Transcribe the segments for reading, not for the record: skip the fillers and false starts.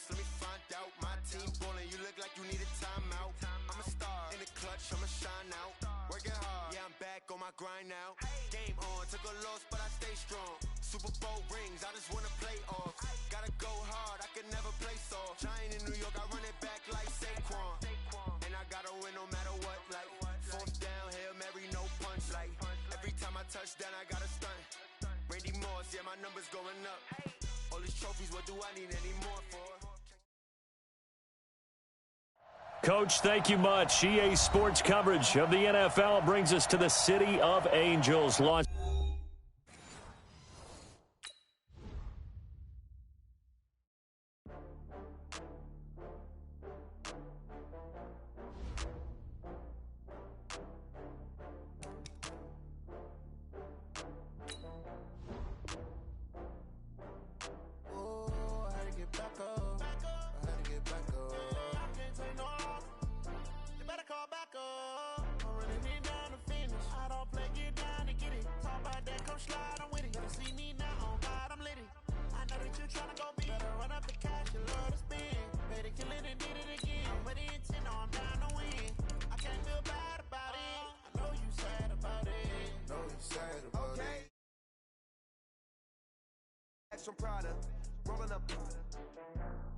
once, let me find out. My team ballin', you look like you need a timeout. I'm a star, in the clutch, I'ma shine out. Working hard, yeah, I'm back on my grind now. Game on, took a loss, but I stay strong. Super Bowl rings, I just wanna play off. Gotta go hard, I can never play soft. Giant in New York, I run it back like Saquon. And I gotta win no matter what, like fourth down, Hail Mary, no punch. Like every time I touch down, I gotta stunt. Randy Moss, yeah, my numbers going up. All these trophies, what do I need any more for? Coach, thank you much. EA Sports coverage of the NFL brings us to the City of Angels. Los From Prada, rolling up.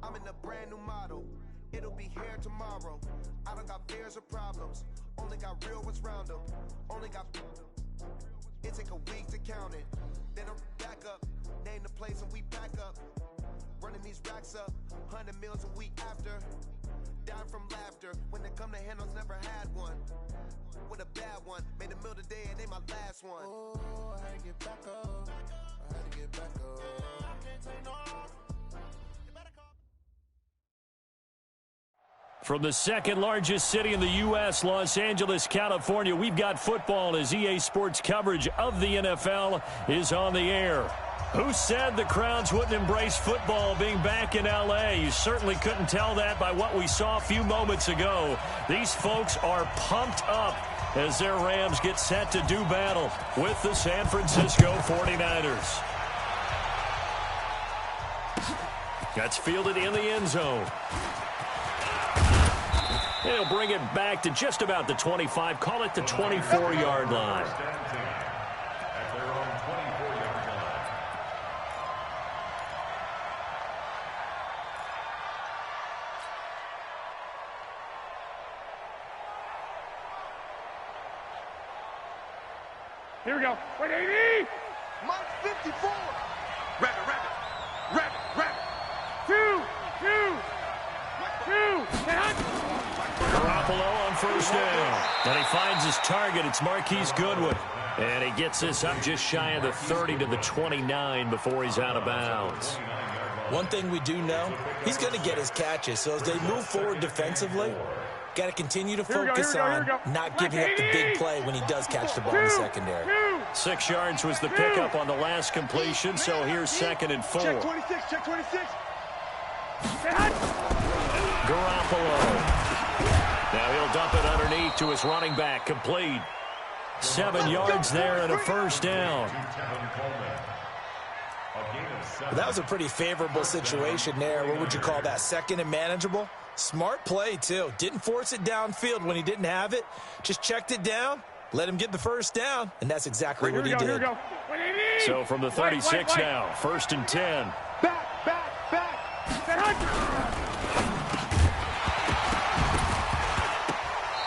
I'm in a brand new model. It'll be here tomorrow. I don't got fears or problems. Only got real ones round them. Only got. It take a week to count it. Then I'm back up. Name the place and we back up. Running these racks up. 100 meals a week after. Dying from laughter. When it come to handles, never had one. With a bad one. Made a meal today and they my last one. Oh, I had to get back up. I had to get back up. From the second largest city in the U.S., Los Angeles, California, we've got football as EA Sports coverage of the NFL is on the air. Who said the crowds wouldn't embrace football being back in L.A.? You certainly couldn't tell that by what we saw a few moments ago. These folks are pumped up as their Rams get set to do battle with the San Francisco 49ers. That's fielded in the end zone. He'll bring it back to just about the 25. Call it the 24-yard line. Here we go. 180. Mike 54. Rabbit. 2. Garoppolo on first down. And he finds his target. It's Marquise Goodwin. And he gets this up just shy of the 30 to the 29 before he's out of bounds. One thing we do know, he's going to get his catches. So as they move forward defensively, got to continue to focus on not giving up the big play when he does catch the ball in the secondary. 6 yards was the pickup on the last completion, so here's 2nd and 4. Check 26. Garoppolo. Now he'll dump it underneath to his running back, complete. 7 yards there and a first down. That was a pretty favorable situation there. What would you call that? Second and manageable? Smart play, too. Didn't force it downfield when he didn't have it. Just checked it down, let him get the first down, and that's exactly what he did. Here we go. So from the 36 now, 1st and 10. Back.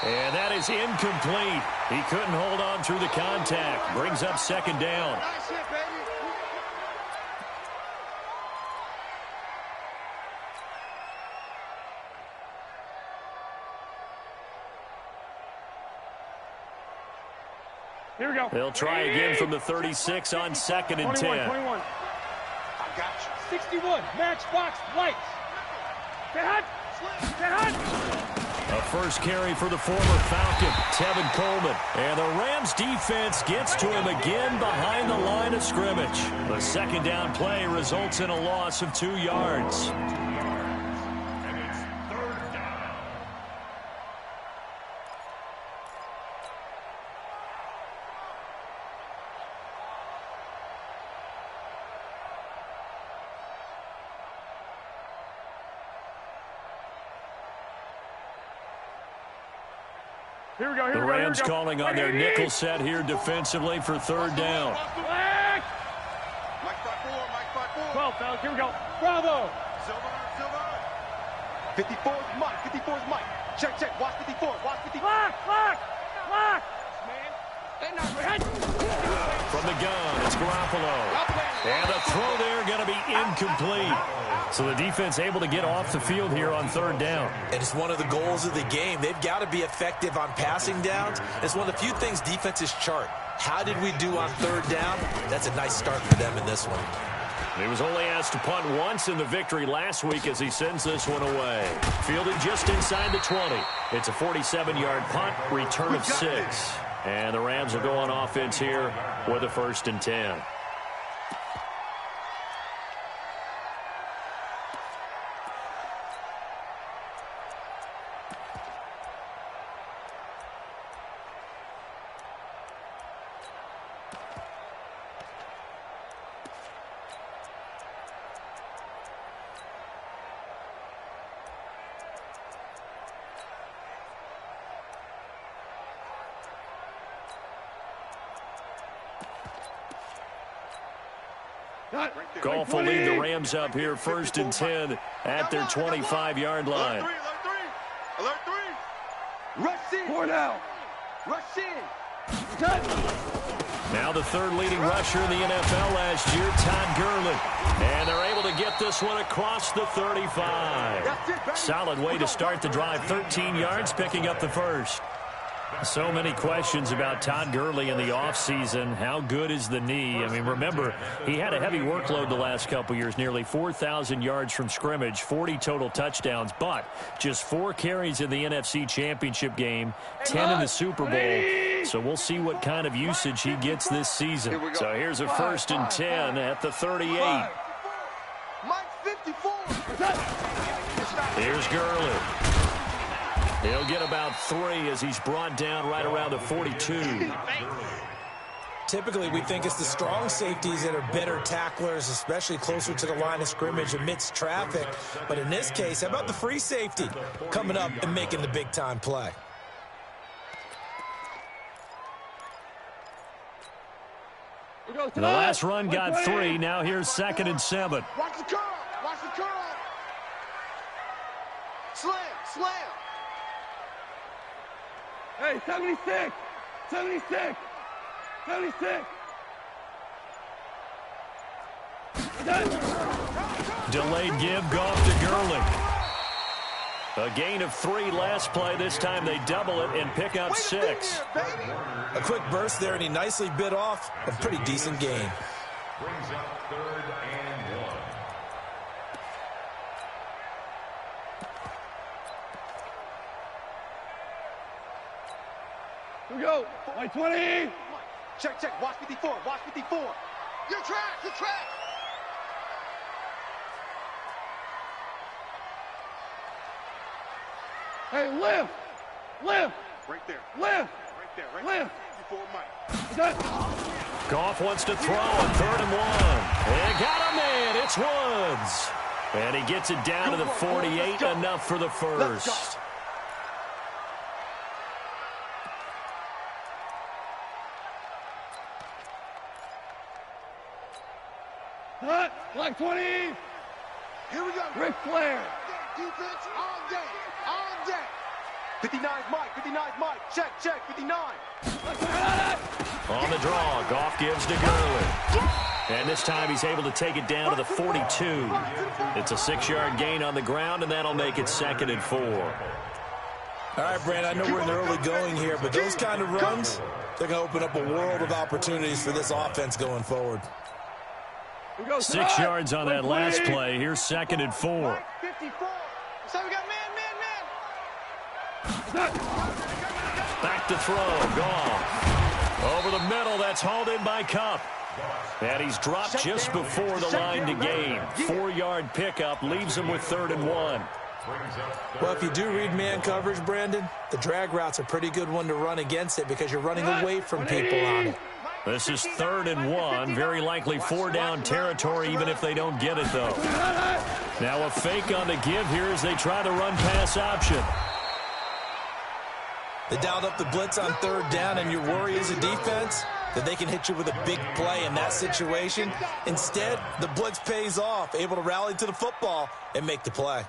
And that is incomplete. He couldn't hold on through the contact. Brings up 2nd down. Nice hit, baby. Here we go. They'll try again from the 36 on 2nd and 10. 21. I got you. 61. Matchbox lights. Get hot. A first carry for the former Falcon, Tevin Coleman. And the Rams defense gets to him again behind the line of scrimmage. The 2nd down play results in a loss of 2 yards. Here we go, The Rams calling on their nickel set here defensively for third down. Mike 12, fellas, here we go. Bravo. Silver. 54's Mike. 54's Mike. Check. Watch 54. Watch 54. Lock. From the gun, it's Garoppolo. And the throw there going to be incomplete. So the defense able to get off the field here on third down. And it's one of the goals of the game. They've got to be effective on passing downs. It's one of the few things defenses chart. How did we do on third down? That's a nice start for them in this one. He was only asked to punt once in the victory last week as he sends this one away. Fielded just inside the 20. It's a 47-yard punt, return of 6. And the Rams will go on offense here with a 1st and 10. Goff will lead the Rams up here 1st and 10 at their 25-yard line. Alert 3. Rush in. 4 down. Rush in. Now the third leading rusher in the NFL last year, Todd Gurley. And they're able to get this one across the 35. Solid way to start the drive. 13 yards, picking up the first. So many questions about Todd Gurley in the offseason. How good is the knee? I mean, remember, he had a heavy workload the last couple years, nearly 4,000 yards from scrimmage, 40 total touchdowns, but just 4 carries in the NFC Championship game, 10 in the Super Bowl. So we'll see what kind of usage he gets this season. So here's a 1st and 10 at the 38. Mike 54. Here's Gurley. He'll get about 3 as he's brought down right around the 42. Typically, we think it's the strong safeties that are better tacklers, especially closer to the line of scrimmage amidst traffic. But in this case, how about the free safety coming up and making the big-time play? The last run got 3. Now here's 2nd and 7. Watch the curl. Watch the curl. Slam. Hey, 76. 76. 76. Delayed give, Goff to Gurley. A gain of 3 last play. This time they double it and pick up 6. A quick burst there, and he nicely bit off a pretty decent gain. Brings up 3rd and 1. Here we go. Mike 20. Check. Watch 54. Watch 54. Your track. Hey, lift. Right there. Lift. Right Lift. Before Mike. Goff wants to throw on 3rd and 1. And got him in. It's Woods. And he gets it down to the 48. Enough for the first. Hut. Black 20. Here we go. Ric Flair. Defense all day. 59's Mike. Check. 59. On the draw, Goff gives to Gurley. And this time he's able to take it down to the 42. It's a 6-yard gain on the ground, and that'll make it 2nd and 4. All right, Brand, I know we're in the early going here, but those kind of runs, they're going to open up a world of opportunities for this offense going forward. 6 yards on that last play. Here's 2nd and 4. 54. So we got man. Back to throw. Goff. Over the middle. That's hauled in by Kupp. And he's dropped just before the line to gain. 4-yard pickup leaves him with 3rd and 1. Well, if you do read man coverage, Brandon, the drag route's a pretty good one to run against it because you're running away from people on it. This is 3rd and 1. Very likely 4-down territory, even if they don't get it, though. Now a fake on the give here as they try the run-pass option. They dialed up the blitz on third down, and your worry as a defense that they can hit you with a big play in that situation. Instead, the blitz pays off, able to rally to the football and make the play.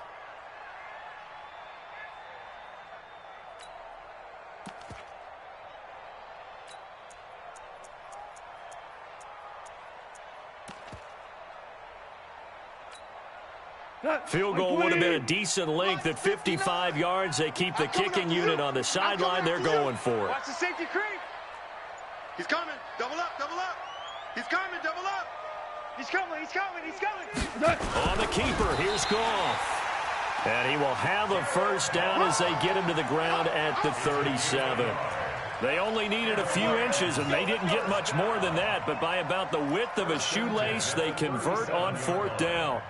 Field goal would have been a decent length at 55 yards. They keep the kicking unit on the sideline. They're going for it. Watch the safety creep. He's coming. Double up, double up. He's coming, double up. He's coming, he's coming, he's coming. On the keeper, here's Goff. And he will have a first down as they get him to the ground at the 37. They only needed a few inches, and they didn't get much more than that. But by about the width of a shoelace, they convert on fourth down.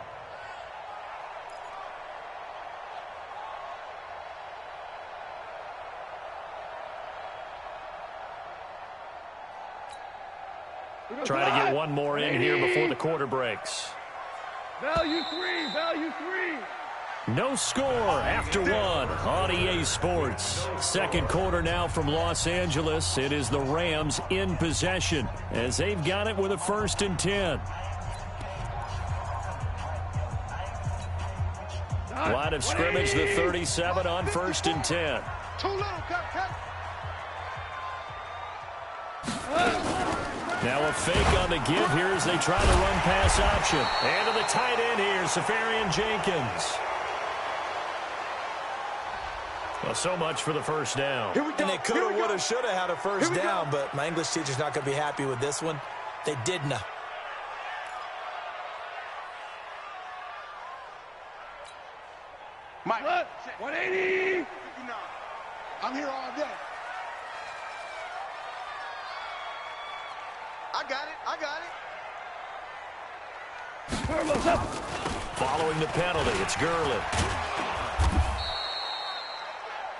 Try to get one more in here before the quarter breaks. Value three. No score after one on EA Sports. Second quarter now from Los Angeles. It is the Rams in possession as they've got it with a 1st and 10. Line of scrimmage, the 37 on 1st and 10. Too little, cut. Now a fake on the give here as they try to run pass option. And to the tight end here, XSEVEN-O-DEUCex. Well, so much for the first down. And they could have, would have, should have had a first down, but my English teacher's not going to be happy with this one. They didn't. Mike. 180. I'm here all day. I got it. Following the penalty, it's Gurley.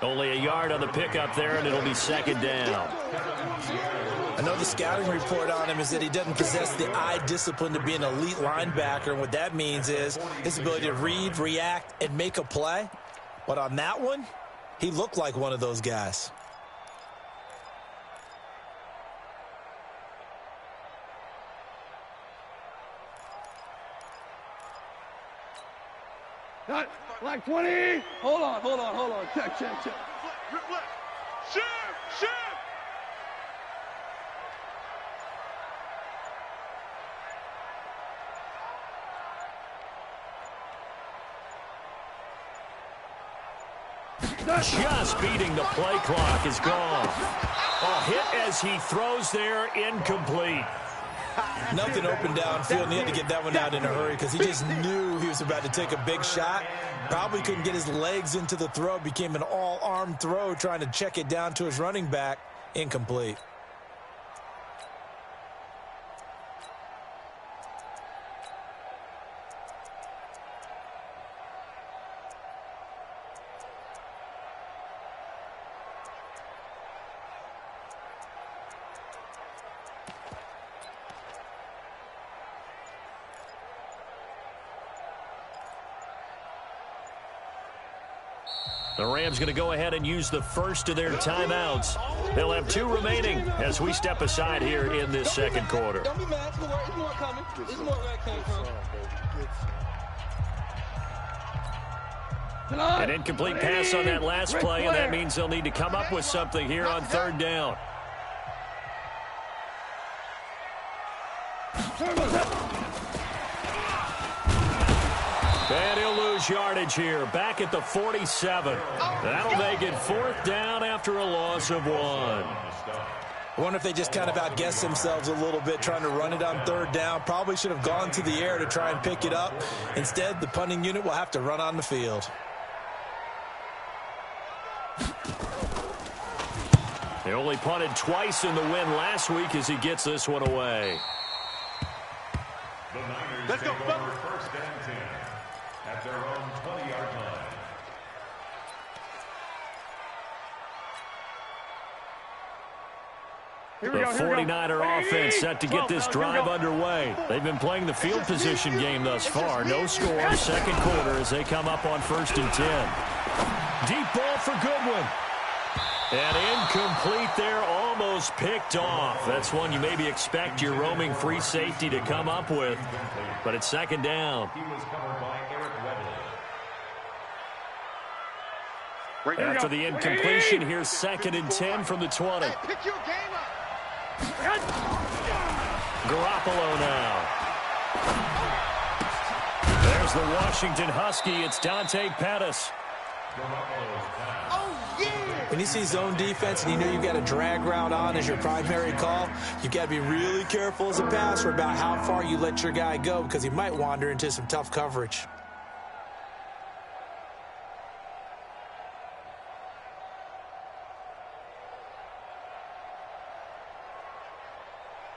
Only a yard on the pickup there, and it'll be 2nd down. I know the scouting report on him is that he doesn't possess the eye discipline to be an elite linebacker, and what that means is his ability to read, react, and make a play. But on that one, he looked like one of those guys. Like 20. Hold on. Check. Reflect. Shoot. Just beating the play clock is gone. A hit as he throws there, incomplete. Nothing open downfield, and he had to get that one out in a hurry because he just knew he was about to take a big shot. Probably couldn't get his legs into the throw. Became an all-arm throw trying to check it down to his running back. Incomplete. The Rams going to go ahead and use the first of their timeouts. They'll have 2 remaining as we step aside here in this second quarter. Don't be mad. It's more coming. It's more where it came from. An incomplete pass on that last play, and that means they'll need to come up with something here on 3rd down. And he'll lose yardage here, back at the 47. That'll make it 4th down after a loss of 1. I wonder if they just kind of outguessed themselves a little bit trying to run it on 3rd down. Probably should have gone to the air to try and pick it up. Instead, the punting unit will have to run on the field. They only punted twice in the win last week as he gets this one away. Let's go, First and 10 at their own 20-yard line. The 49er offense set to get this drive underway. They've been playing the field position game thus far. No score, second quarter as they come up on 1st and 10. Deep ball for Goodwin. And incomplete there, almost picked off. That's one you maybe expect your roaming free safety to come up with. But it's second down. After the incompletion, here's 2nd and 10 from the 20. Hey, pick your game up. Garoppolo now. There's the Washington Husky. It's Dante Pettis. Oh, yeah. When you see zone defense and you know you've got a drag route on as your primary call, you've got to be really careful as a passer about how far you let your guy go because he might wander into some tough coverage.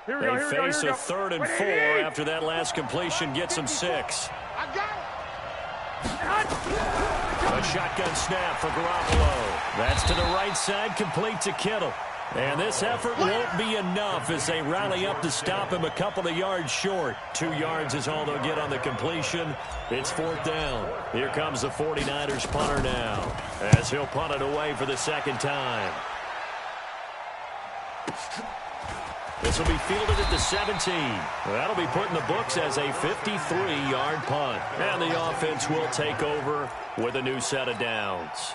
They face a 3rd and 4 after that last completion gets them 6. I got it. A shotgun snap for Garoppolo. That's to the right side, complete to Kittle. And this effort won't be enough as they rally up to stop him a couple of yards short. 2 yards is all they'll get on the completion. It's 4th down. Here comes the 49ers punter now as he'll punt it away for the 2nd time. This will be fielded at the 17. That'll be put in the books as a 53-yard punt. And the offense will take over with a new set of downs.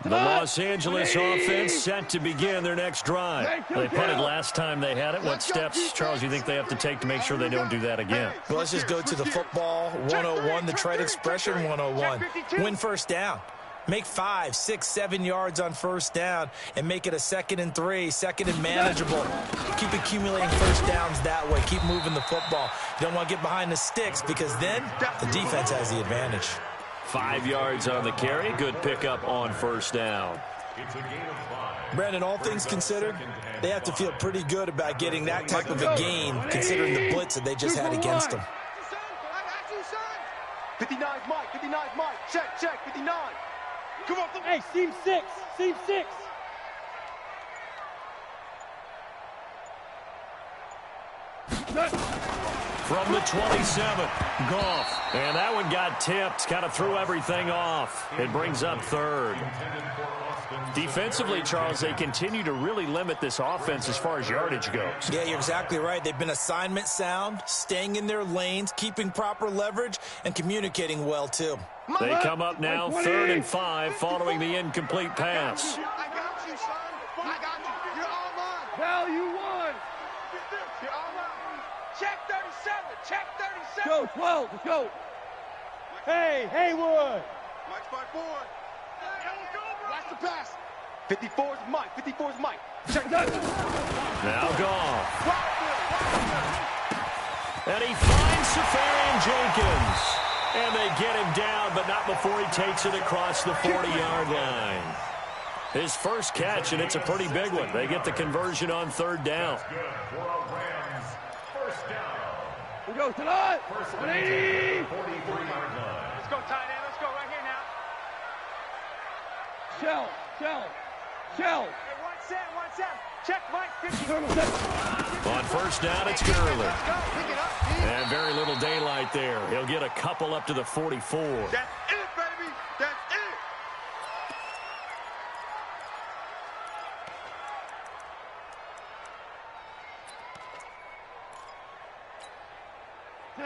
The Los Angeles offense set to begin their next drive. They punted last time they had it. What steps, Charles, you think they have to take to make sure they don't do that again? Well, let's just go to the football 101, the trade expression 101. Win first down. Make 5, 6, 7 yards on first down and make it a 2nd and 3, 2nd and manageable. Keep accumulating first downs that way. Keep moving the football. You don't want to get behind the sticks because then the defense has the advantage. 5 yards on the carry. Good pickup on first down. Brandon, all things considered, they have to feel pretty good about getting that type of a gain considering the blitz that they just had against them. 59's Mike, 59's Mike. Check, 59. Come on, come on. Hey, seam 6, seam 6. From the 27, Goff. And that one got tipped, kind of threw everything off. It brings up 3rd. Defensively, Charles, they continue to really limit this offense as far as yardage goes. Yeah, you're exactly right. They've been assignment sound, staying in their lanes, keeping proper leverage, and communicating well, too. They come up now, 3rd and 5, following the incomplete pass. I got you, son. I got you. You're all mine. Value 1. You're all mine. Check 37. Check 37. Go, 12. Let's go. Hey, Haywood. Mike's 5-4. Watch the pass. 54's Mike. 54's Mike. Check that. Now Goff. And he finds XSEVEN-O-DEUCEx. And they get him down, but not before he takes it across the 40-yard line. His first catch, and it's a pretty big one. They get the conversion on 3rd down. We go tonight. 180. Let's go, tight end. Let's go right here now. Shell. Hey, 1-7. Check, Mike. 50. On first down, it's Gurley. Let's go. Pick it up, dude. And very little daylight there. He'll get a couple up to the 44. That's it, baby. That's it.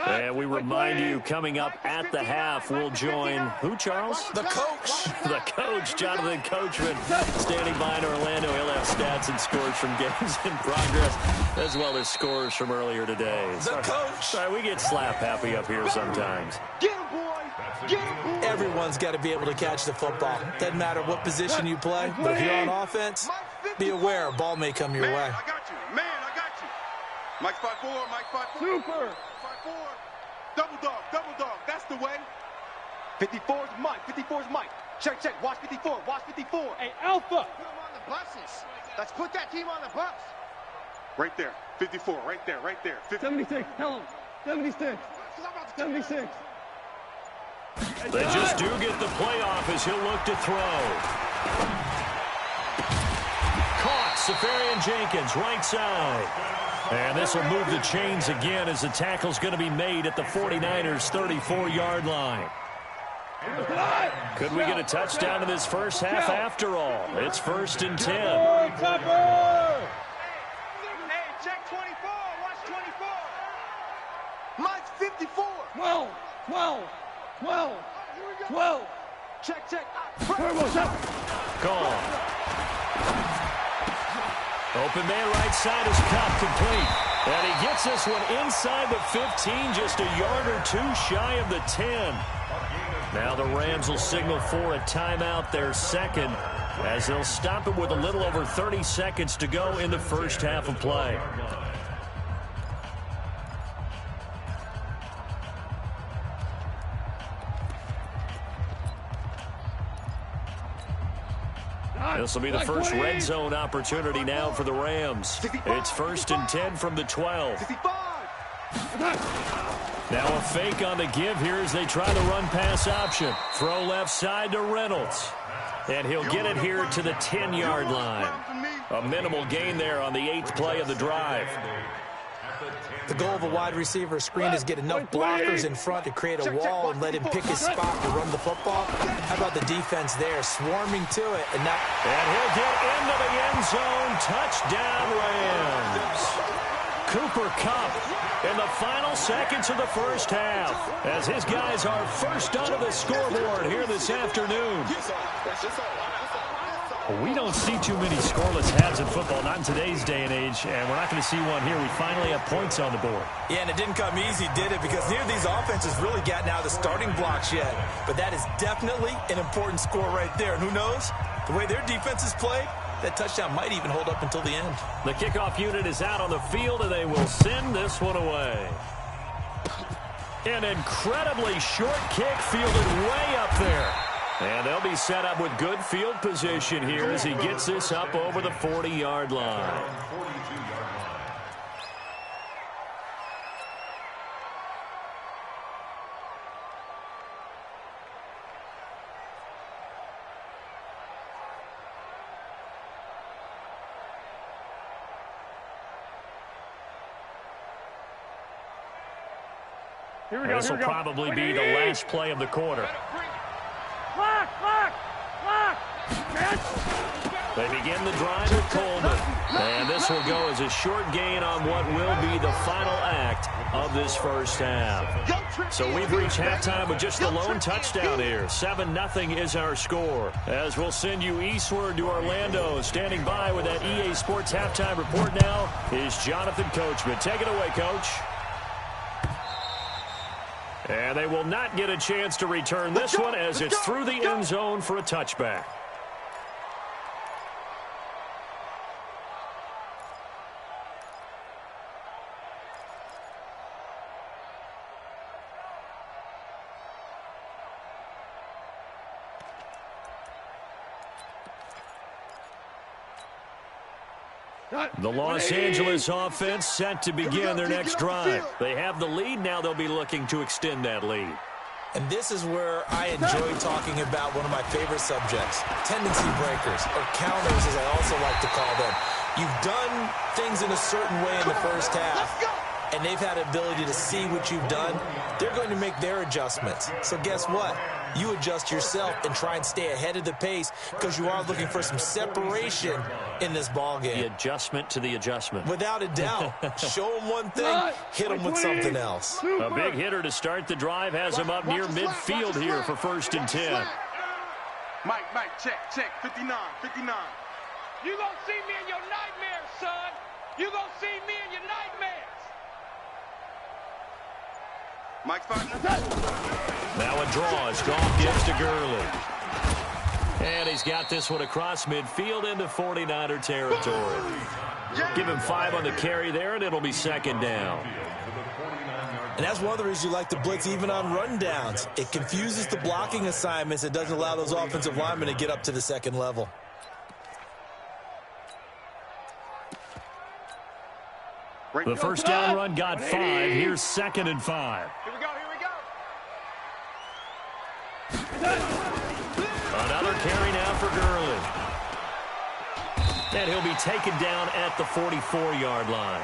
And we remind you, coming up at the half, we'll join who, Charles? The coach. The coach, Jonathan Coachman, standing by in Orlando. He'll have stats and scores from games in progress, as well as scores from earlier today. The coach. Sorry, we get slap happy up here sometimes. Get him, boy. Get him, boy. Everyone's got to be able to catch the football. Doesn't matter what position you play, but if you're on offense, be aware a ball may come your way. I got you. Man, I got you. Mike's 5-4. Mike's 5-4. Super. 5-4. Double dog. That's the way. 54's Mike. 54's Mike. Check. Watch 54. Watch 54. Hey, Alpha. Put him on the buses. Let's put that team on the bus. Right there. 54. Right there. 76. Tell him. 76. 76. They just do get the playoff as he'll look to throw. Caught. XSEVEN-O-DEUCEx, right side. And this will move the chains again as the tackle's going to be made at the 49ers' 34-yard line. Could we get a touchdown in this first half after all? It's 1st and 10. Hey, check 24. Watch 24. Mine's 54. 12, 12, 12, 12. Check. Gone. Open man right side is caught complete. And he gets this one inside the 15, just a yard or two shy of the 10. Now the Rams will signal for a timeout, their second, as they'll stop it with a little over 30 seconds to go in the first half of play. This will be the first red zone opportunity now for the Rams. It's 1st and 10 from the 12. Now a fake on the give here as they try the run-pass option. Throw left side to Reynolds. And he'll get it here to the 10-yard line. A minimal gain there on the 8th play of the drive. The goal of a wide receiver screen is get enough blockers in front to create a wall and let him pick his spot to run the football. How about the defense there, swarming to it? And he'll get into the end zone. Touchdown, Rams. Cooper Kupp in the final seconds of the first half as his guys are first onto the scoreboard here this afternoon. Well, we don't see too many scoreless halves in football, not in today's day and age, and we're not going to see one here. We finally have points on the board. Yeah, and it didn't come easy, did it? Because neither of these offenses really gotten out of the starting blocks yet. But that is definitely an important score right there. And who knows? The way their defenses play, that touchdown might even hold up until the end. The kickoff unit is out on the field, and they will send this one away. An incredibly short kick fielded way up there. And they'll be set up with good field position here as he gets this up over the 40-yard line. This will probably be the last play of the quarter. They begin the drive with Coleman. And this will go as a short gain on what will be the final act of this first half. So we've reached halftime with just the lone touchdown here. 7-0 is our score. As we'll send you eastward to Orlando. Standing by with that EA Sports halftime report now is Jonathan Coachman. Take it away, Coach. And they will not get a chance to return this one as it's through the end zone for a touchback. The Los Angeles offense set to begin their next drive. They have the lead. Now they'll be looking to extend that lead. And this is where I enjoy talking about one of my favorite subjects, tendency breakers, or counters as I also like to call them. You've done things in a certain way in the first half, and they've had the ability to see what you've done. They're going to make their adjustments. So guess what? You adjust yourself and try and stay ahead of the pace because you are looking for some separation in this ball game. The adjustment to the adjustment. Without a doubt. Show them one thing, hit them with something else. A big hitter to start the drive has him up near midfield here for 1st and 10. Mike, check, 59. You gonna see me in your nightmares, son. You gonna see me in your nightmares. Mike's fighting. Now a draw as Goff gives to Gurley. And he's got this one across midfield into 49er territory. Give him 5 on the carry there, and it'll be 2nd down. And that's one of the reasons you like to blitz even on rundowns. It confuses the blocking assignments. It doesn't allow those offensive linemen to get up to the second level. The first down run got 5. Here's 2nd and 5. Here we go. Another carry now for Gurley. And he'll be taken down at the 44-yard line.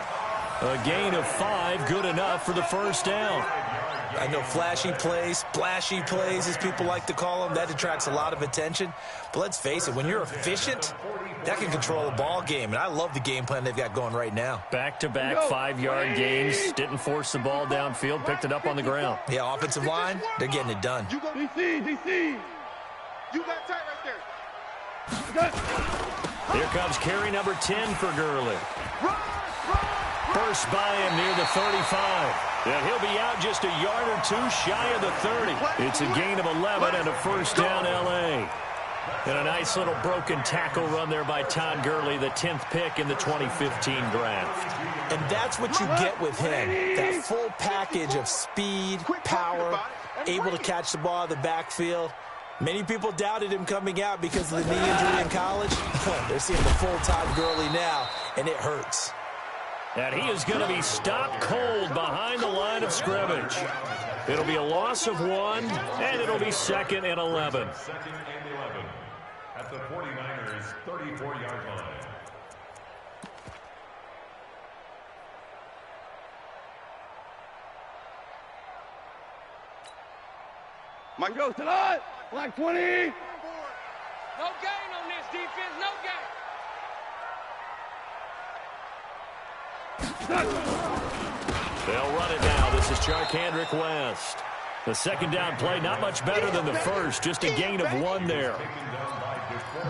A gain of 5, good enough for the first down. I know flashy plays, splashy plays, as people like to call them, that attracts a lot of attention. But let's face it, when you're efficient, that can control a ball game. And I love the game plan they've got going right now. Back-to-back 5-yard gains. Didn't force the ball downfield. Picked it up on the ground. Yeah, offensive line, they're getting it done. DC. You got tight right there. Here comes carry number 10 for Gurley. Burst by him near the 35. And he'll be out just a yard or two shy of the 30. It's a gain of 11 and a first down L.A. And a nice little broken tackle run there by Todd Gurley, the 10th pick in the 2015 draft. And that's what you get with him, that full package of speed, power, able to catch the ball out of the backfield. Many people doubted him coming out because of the knee injury in college. They're seeing the full Todd Gurley now, and it hurts. And he is going to be stopped cold behind the line of scrimmage. It'll be a loss of 1, and it'll be 2nd and 11. Second and 11 at the 49ers' 34-yard line. Mike goes to the Black 20. No gain on this defense, no gain. They'll run it now. This is Charkandrick West. The second down play, not much better than the first. Just a gain of 1 there.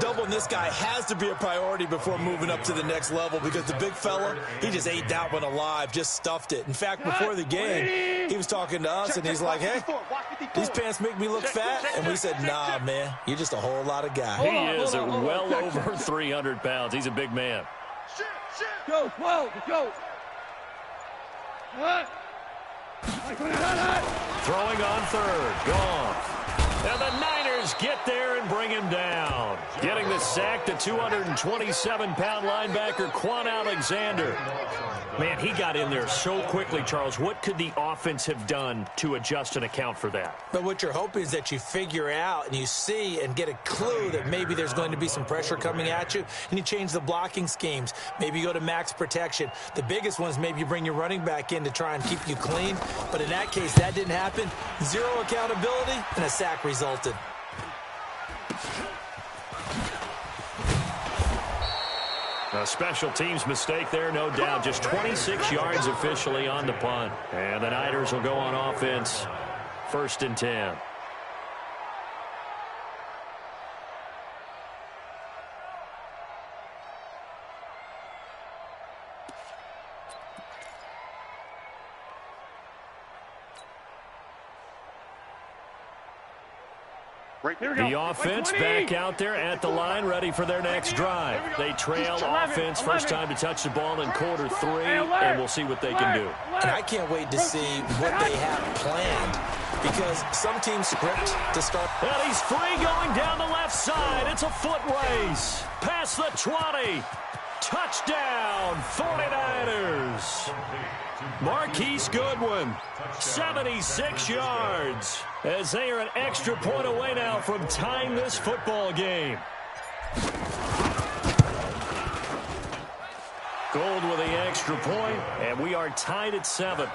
Doubling this guy has to be a priority before moving up to the next level because the big fella, he just ate that one alive, just stuffed it. In fact, before the game, he was talking to us, and he's like, hey, these pants make me look fat. And we said, nah, man, you're just a whole lot of guy. He is well over 300 pounds. He's a big man. Go, 12, go. Throwing on third. Gone. And the Niners get there and bring him down. Getting the sack, the 227-pound linebacker, Quan Alexander. Man, he got in there so quickly, Charles. What could the offense have done to adjust and account for that? But what you're hoping is that you figure out and you see and get a clue that maybe there's going to be some pressure coming at you, and you change the blocking schemes. Maybe you go to max protection. The biggest one is maybe you bring your running back in to try and keep you clean. But in that case, that didn't happen. 0 accountability, and a sack resulted. A special teams mistake there, no doubt. Just 26 yards officially on the punt. And the Niners will go on offense. 1st and 10. The offense back out there at the line, ready for their next drive. They trail offense, first time to touch the ball in quarter 3, and we'll see what they can do. And I can't wait to see what they have planned, because some teams script to start. And he's free going down the left side. It's a foot race. Past the 20. Touchdown, 49ers. Marquise Goodwin, 76 yards, as they are an extra point away now from tying this football game. Gold with the extra point, and we are tied at 7.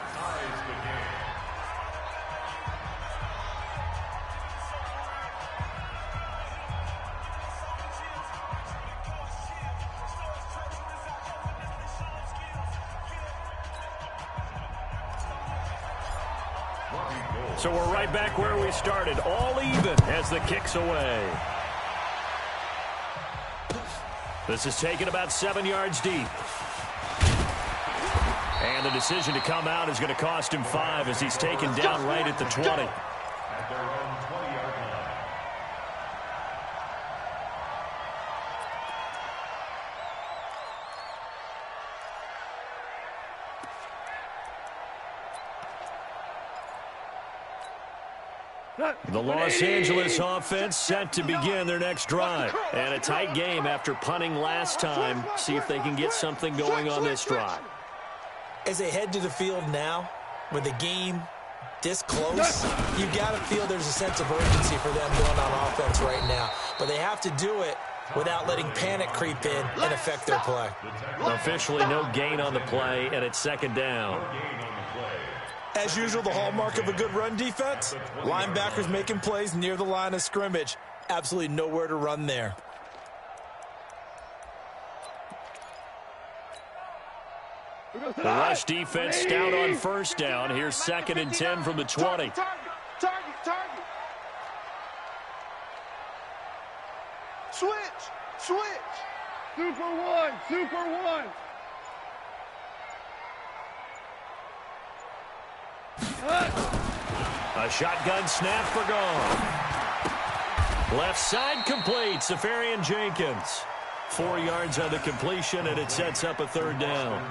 So we're right back where we started, all even as the kick's away. This is taken about 7 yards deep. And the decision to come out is going to cost him 5 as he's taken down right at the 20. At their own 20-yard line. The Los Angeles offense set to begin their next drive. And a tight game after punting last time. See if they can get something going on this drive. As they head to the field now, with the game this close, you've got to feel there's a sense of urgency for them going on offense right now. But they have to do it without letting panic creep in and affect their play. Officially no gain on the play, and it's second down. As usual, the hallmark of a good run defense, linebackers making plays near the line of scrimmage. Absolutely nowhere to run there. The rush defense stout on first down. Here's 2nd and 10 from the 20. Target. Switch. Super one. A shotgun snap for gone. Left side complete. Seferian-Jenkins. 4 yards on the completion, and it sets up a 3rd down.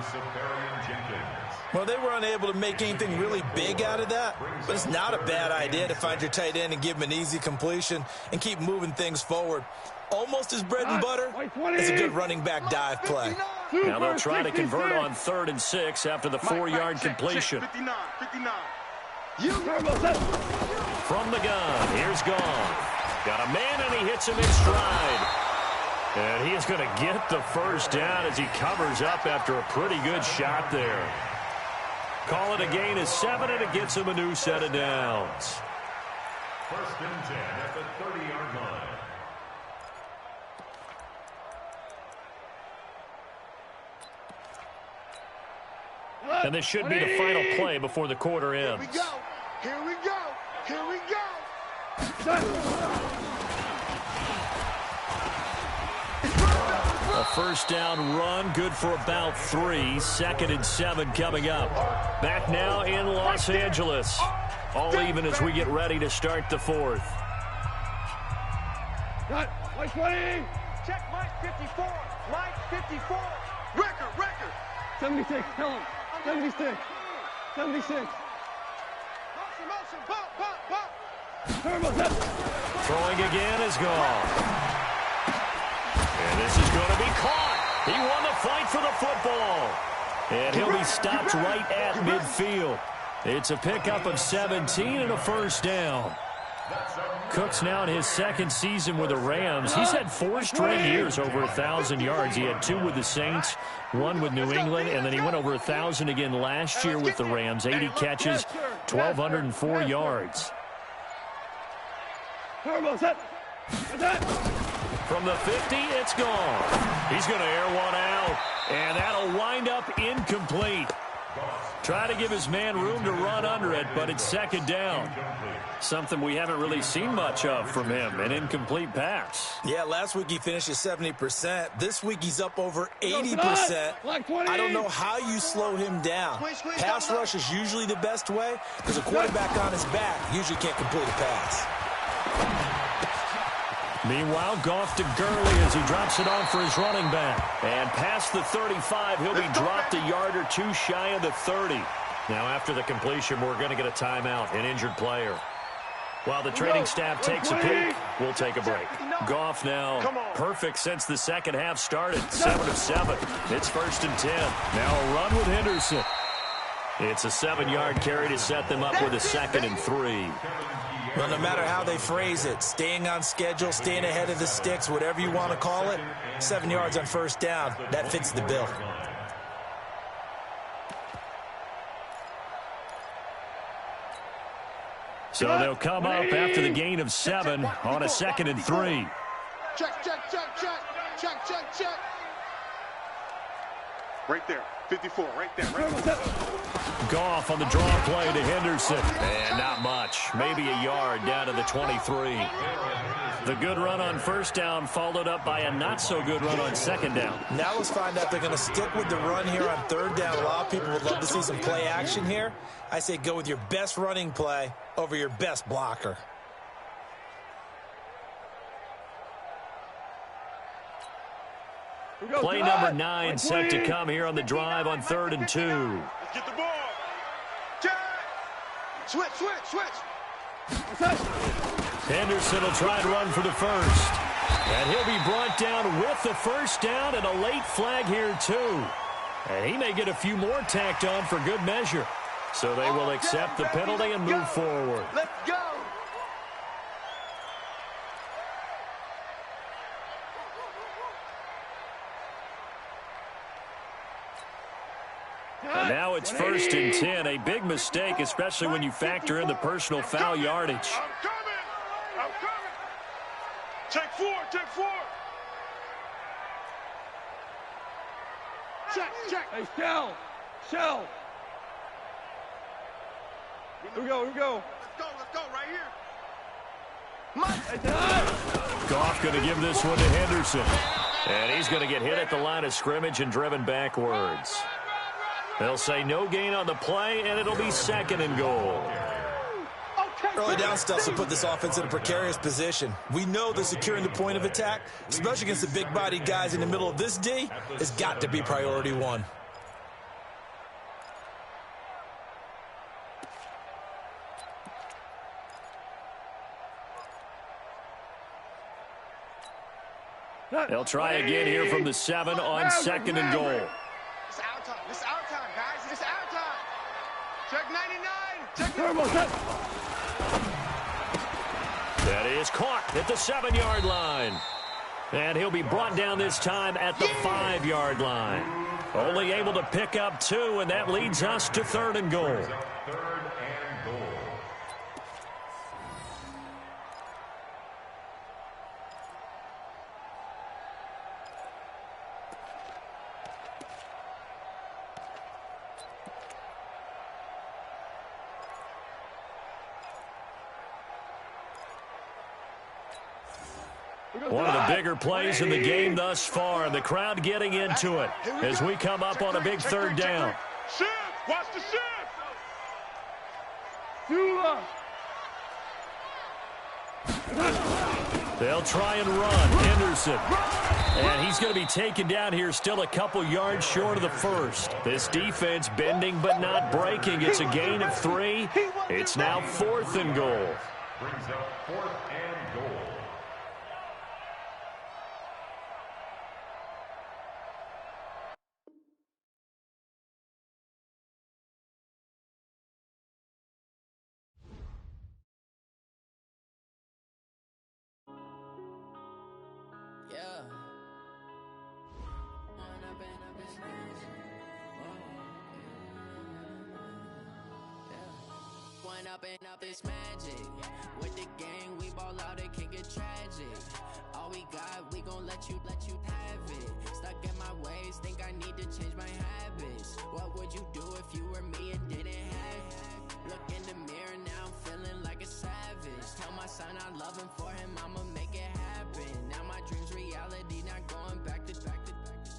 Well, they were unable to make anything really big out of that, but it's not a bad idea to find your tight end and give him an easy completion and keep moving things forward. Almost as bread and butter as a good running back dive play. Now they'll try to convert on 3rd and 6 after the 4-yard completion. 59. From the gun, here's Gone. Got a man, and he hits him in stride. And he is going to get the 1st down as he covers up after a pretty good shot there. Call it a gain of 7, and it gets him a new set of downs. 1st and 10 at the 30-yard line. And this should be the final play before the quarter ends. Here we go. A 1st down run, good for about 3. 2nd and 7 coming up. Back now in Los Angeles. All even as we get ready to start the 4th. Got Mike 20. Check Mike 54. Mike 54. Record. 76. Tell him. 76. Motion. Bump. Turbo set. Throwing again is gone. And this is going to be caught. He won the fight for the football. And he'll be stopped right at midfield. It's a pickup of 17 and a 1st down. Cook's now in his 2nd season with the Rams. He's had 4 straight years over 1,000 yards. He had 2 with the Saints, 1 with New England, and then he went over 1,000 again last year with the Rams. 80 catches, 1,204 yards. Turbo set. From the 50, it's gone. He's going to air one out, and that'll wind up incomplete. Try to give his man room to run under it, but it's 2nd down. Something we haven't really seen much of from him, an incomplete pass. Yeah, last week he finished at 70%. This week he's up over 80%. I don't know how you slow him down. Pass rush is usually the best way because a quarterback on his back usually can't complete a pass. Meanwhile, Goff to Gurley as he drops it off for his running back. And past the 35, he'll be dropped a yard or 2 shy of the 30. Now, after the completion, we're going to get a timeout, an injured player. While the training staff takes a peek, we'll take a break. Goff now perfect since the 2nd half started. 7 of 7. It's 1st and 10. Now a run with Henderson. It's a 7-yard carry to set them up with a 2nd and 3. Well, no matter how they phrase it, staying on schedule, staying ahead of the sticks, whatever you want to call it, 7 yards on 1st down, that fits the bill. So they'll come up after the gain of 7 on a 2nd and 3. Check. Right there. 54, right there. Goff on the draw play to Henderson. And not much. Maybe a yard down to the 23. The good run on 1st down followed up by a not-so-good run on 2nd down. Now let's find out they're going to stick with the run here on 3rd down. A lot of people would love to see some play action here. I say go with your best running play over your best blocker. Play number 9 set to come here on the drive on 3rd and 2. Let's get the ball. Check. Switch. Henderson will try and run for the 1st. And he'll be brought down with the 1st down and a late flag here too. And he may get a few more tacked on for good measure. So they will accept the penalty and move forward. Let's go. 1 Now it's 1st and 10. A big mistake, especially when you factor in the personal foul yardage. I'm coming. I'm coming. Take 4. Take 4. Check. Hey, Shell. Here we go. Let's go. Right here. Goff going to give this one to Henderson. And he's going to get hit at the line of scrimmage and driven backwards. They'll say no gain on the play, and it'll be 2nd and goal. Early down stuff will put this offense in a precarious position. We know that securing the point of attack, especially against the big-bodied guys in the middle of this D, has got to be priority 1. They'll try again here from the 7 on 2nd and goal. It's our time. This is our time, guys. This is our time. Check 99. Check. That is caught at the 7-yard line. And he'll be brought down this time at the 5-yard line. Only able to pick up 2, and that leads us to 3rd and goal. One of the bigger plays in the game thus far. The crowd getting into it as we come up on a big 3rd down. Shift. Watch the shift. They'll try and run. Henderson. And he's going to be taken down here, still a couple yards short of the 1st. This defense bending but not breaking. It's a gain of 3. It's now 4th and goal. Brings up 4th and goal. Up this magic with the gang, we ball out, it can get tragic. All we got, we gon' let you have it. Stuck in my ways, think I need to change my habits. What would you do if you were me and didn't have it? Look in the mirror now, I'm feeling like a savage. Tell my son I love him, for him I'ma make it happen. Now my dreams reality, not going back to.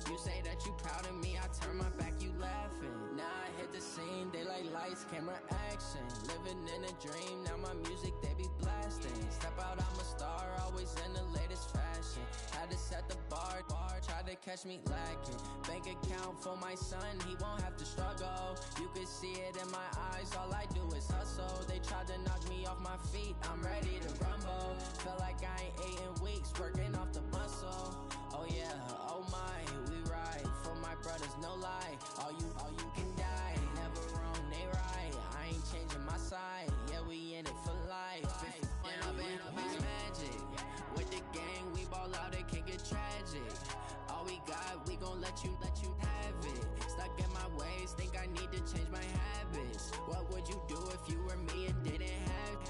You say that you proud of me, I turn my back, you laughing. Now I hit the scene, they like lights, camera, action. Living in a dream, now my music, they be blasting. Step out, I'm a star, always in the latest fashion. Had to set the bar, try to catch me lacking. Bank account for my son, he won't have to struggle. You can see it in my eyes, all I do is hustle. They tried to knock me off my feet, I'm ready to rumble. Feel like I ain't ate in weeks, working off the muscle. Oh yeah, oh my, we ride for my brothers, no lie. All you can die, never wrong, they right. I ain't changing my side, yeah, we in it for life. It's magic. With the gang, we ball out, it can get tragic. All we got, we gon' let you have it. Stuck in my ways, think I need to change my habits. What would you do if you were me and didn't have it?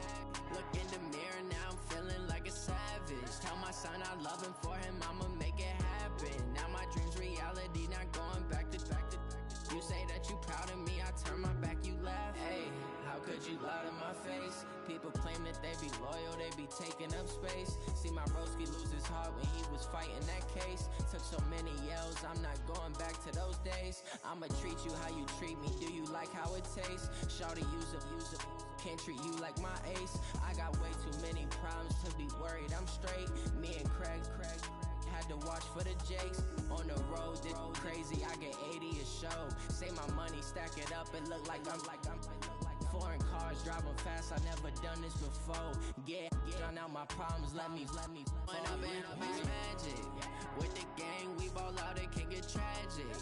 Look in the mirror, now I'm feeling like a savage. Tell my son I love him, for him I'ma make it happen. Now my dreams reality, not going back to. You say that you proud of me, I turn my back, you laugh. Hey, how could you lie to my face? People claim that they be loyal, they be taking up space. See my broski lose his heart when he was fighting that case. Took so many yells, I'm not going back to those days. I'ma treat you how you treat me, do you like how it tastes? Shawty, use up, can't treat you like my ace. I got way too many problems to be worried, I'm straight. Me and Craig had to watch for the Jakes. On the road, this crazy, I get 80 a show. Say my money, stack it up, it look like I'm foreign cars, driving fast, I never done this before. Yeah, drown out my problems, let me When up it's magic. With the gang, we ball out, it can get tragic.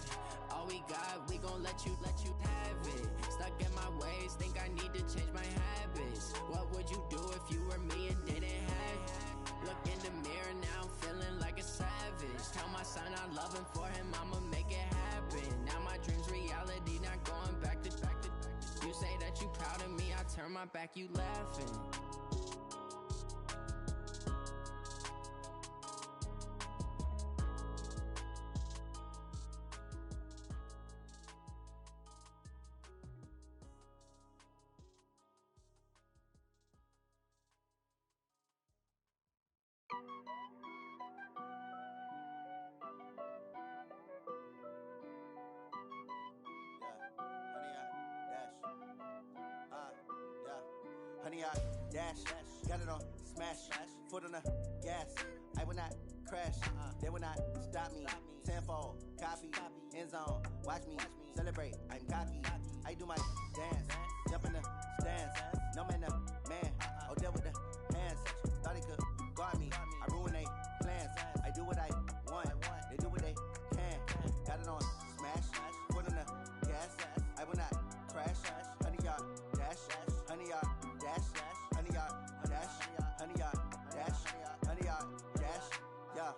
All we got, we gon' let you have it. Stuck in my ways, think I need to change my habits. What would you do if you were me and didn't have it? Look in the mirror, now I'm feeling like a savage. Tell my son I love him, for him I'ma make it happen. Now my dreams reality, not going back to. turn my back, you laughing. Honey, I dash, got it on smash, foot on the gas. I will not crash, they will not stop me. Tenfold, copy, end zone, watch me celebrate. I'm cocky, I do my dance, jump in the stands. No man, the man, oh, deal with the hands. Thought he could guard me, I ruin they plans. I do what I want, they do what they can. Got it on smash, foot on the gas. I will not crash, honey, y'all dash, honey, y'all dash, honey, y'all dash, honey, y'all dash, honey, y'all dash, yeah.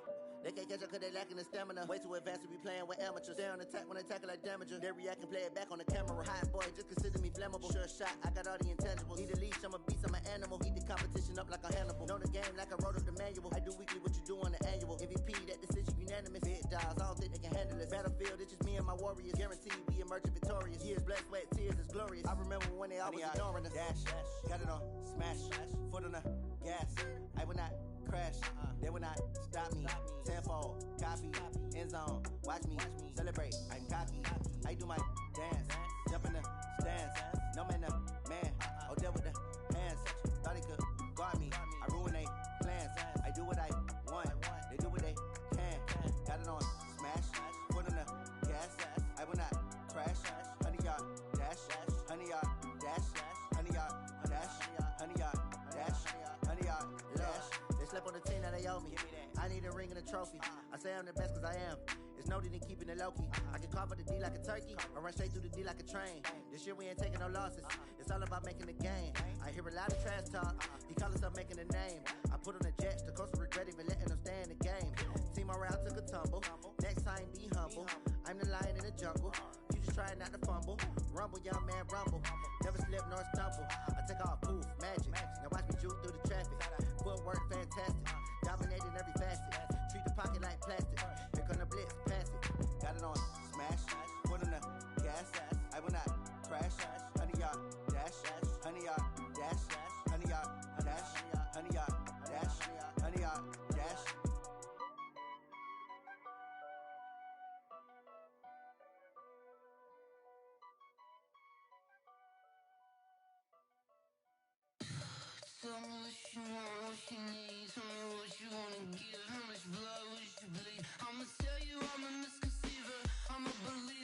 They can't catch up cause they lacking the stamina. Way too advanced to be playing with amateurs. Stay on attack when they tackle like damager. They react and play it back on the camera. Hot boy, just consider me flammable. Sure shot, I got all the intangibles. Need a leash, I'm a beast, I'm an animal. Heat the competition up like a Hannibal. Know the game like I wrote up the manual. I do weekly what you do on the annual. MVP, that decision unanimous. Big dials, I don't think they can handle this. Battlefield, it's just me and my warriors. Guaranteed we emerging victorious. Years, blood, sweat, tears, is glorious. I remember when they always ignoring us. Dash, got it on smash, foot on the gas. I will not crash, they will not stop me. Tenfold, copy, end zone, watch me celebrate. I'm cocky, I do my dance, jump in the stands. No man, the man, oh, deal with the hands. Thought he could guard me, I ruin they plans. I do what I want, they do what they can. Got it on smash, foot on the gas. I will not crash, honey, y'all dash, honey, y'all dash, honey, y'all dash, honey, y'all dash, honey, y'all dash. They slept on the team that they owe me. I need a ring and a trophy. I say I'm the best cause I am. It's no need in keeping it low-key. I can carve up the D like a turkey or run straight through the D like a train. This year we ain't taking no losses. It's all about making the game. I hear a lot of trash talk. He call himself making a name. I put on the jets. The coast will regret even letting them stay in the game. Team around took a tumble. Next time be humble. I'm the lion in the jungle. You just try not to fumble. Rumble, young man, rumble. Never slip nor stumble. I take off, poof, magic. Now watch me juke through the traffic. Footwork fantastic. Dominating every facet. Treat the pocket like plastic. Here come the blitz, pass it. Got it on smash, foot on the gas. I will not crash, honey, y'all dash, honey, y'all dash, honey, y'all dash, honey, y'all dash, honey, y'all dash. Tell me what you want, what you need. Tell me what you wanna give. How much blood would you bleed? I'ma tell you I'm a misconceiver. I'm a believer.